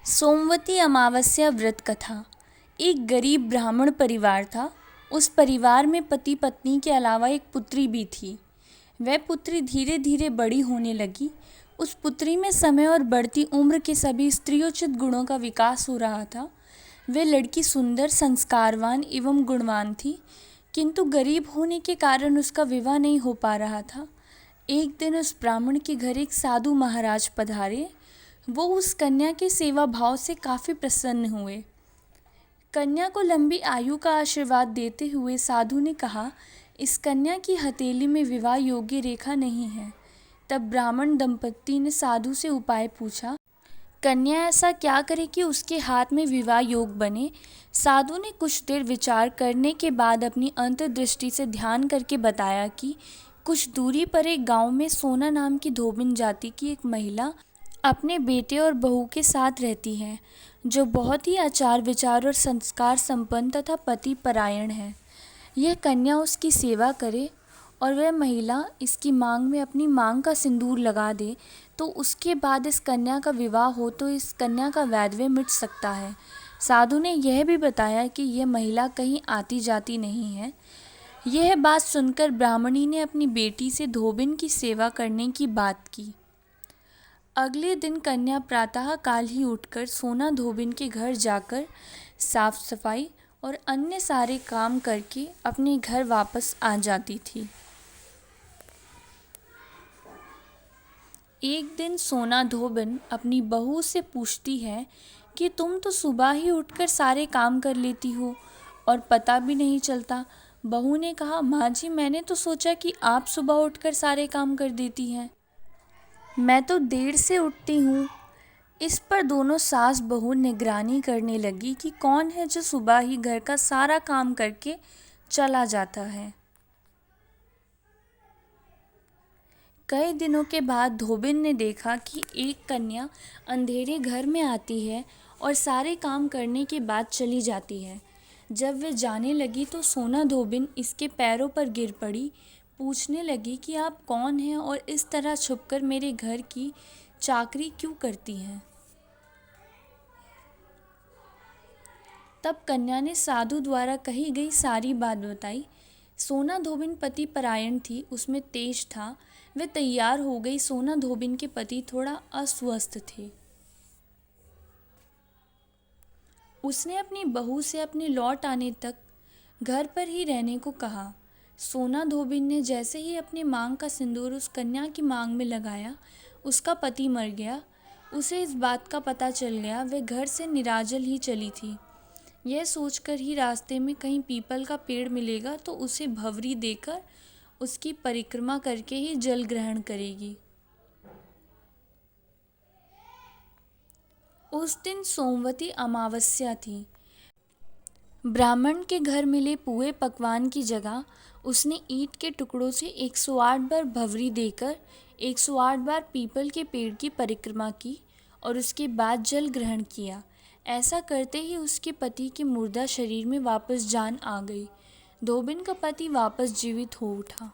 सोमवती अमावस्या व्रत कथा। एक गरीब ब्राह्मण परिवार था। उस परिवार में पति पत्नी के अलावा एक पुत्री भी थी। वह पुत्री धीरे धीरे बड़ी होने लगी। उस पुत्री में समय और बढ़ती उम्र के सभी स्त्रियोचित गुणों का विकास हो रहा था। वह लड़की सुंदर, संस्कारवान एवं गुणवान थी, किंतु गरीब होने के कारण उसका विवाह नहीं हो पा रहा था। एक दिन उस ब्राह्मण के घर एक साधु महाराज पधारे। वो उस कन्या के सेवा भाव से काफ़ी प्रसन्न हुए। कन्या को लंबी आयु का आशीर्वाद देते हुए साधु ने कहा, इस कन्या की हथेली में विवाह योग्य रेखा नहीं है। तब ब्राह्मण दंपत्ति ने साधु से उपाय पूछा। कन्या ऐसा क्या करे कि उसके हाथ में विवाह योग बने। साधु ने कुछ देर विचार करने के बाद अपनी अंतर्दृष्टि से ध्यान करके बताया कि कुछ दूरी पर एक गांव में सोना नाम की धोबिन जाति की एक महिला अपने बेटे और बहू के साथ रहती है, जो बहुत ही आचार विचार और संस्कार संपन्न तथा पति परायण है। यह कन्या उसकी सेवा करे और वह महिला इसकी मांग में अपनी मांग का सिंदूर लगा दे, तो उसके बाद इस कन्या का विवाह हो तो इस कन्या का वैधव्य मिट सकता है। साधु ने यह भी बताया कि यह महिला कहीं आती जाती नहीं है। यह बात सुनकर ब्राह्मणी ने अपनी बेटी से धोबिन की सेवा करने की बात की। अगले दिन कन्या प्रातः काल ही उठकर सोना धोबिन के घर जाकर साफ सफाई और अन्य सारे काम करके अपने घर वापस आ जाती थी। एक दिन सोना धोबिन अपनी बहू से पूछती है कि तुम तो सुबह ही उठकर सारे काम कर लेती हो और पता भी नहीं चलता। बहू ने कहा, माँ जी, मैंने तो सोचा कि आप सुबह उठकर सारे काम कर देती हैं। मैं तो देर से उठती हूँ। इस पर दोनों सास बहू निगरानी करने लगी कि कौन है जो सुबह ही घर का सारा काम करके चला जाता है। कई दिनों के बाद धोबिन ने देखा कि एक कन्या अंधेरे घर में आती है और सारे काम करने के बाद चली जाती है। जब वह जाने लगी तो सोना धोबिन इसके पैरों पर गिर पड़ी। पूछने लगी कि आप कौन हैं और इस तरह छुपकर मेरे घर की चाकरी क्यों करती हैं। तब कन्या ने साधु द्वारा कही गई सारी बात बताई। सोना धोबिन पति परायण थी, उसमें तेज था। वह तैयार हो गई। सोना धोबिन के पति थोड़ा अस्वस्थ थे। उसने अपनी बहू से अपने लौट आने तक घर पर ही रहने को कहा। सोना धोबिन ने जैसे ही अपने मांग का सिंदूर उस कन्या की मांग में लगाया, उसका पति मर गया। उसे इस बात का पता चल गया। वह घर से निराजल ही चली थी। यह सोचकर ही रास्ते में कहीं पीपल का पेड़ मिलेगा तो उसे भवरी देकर उसकी परिक्रमा करके ही जल ग्रहण करेगी। उस दिन सोमवती अमावस्या थी। ब्राह्मण के घर मिले पुए पकवान की जगह उसने ईंट के टुकड़ों से 108 बार भवरी देकर 108 बार पीपल के पेड़ की परिक्रमा की और उसके बाद जल ग्रहण किया। ऐसा करते ही उसके पति के मुर्दा शरीर में वापस जान आ गई। धोबिन का पति वापस जीवित हो उठा।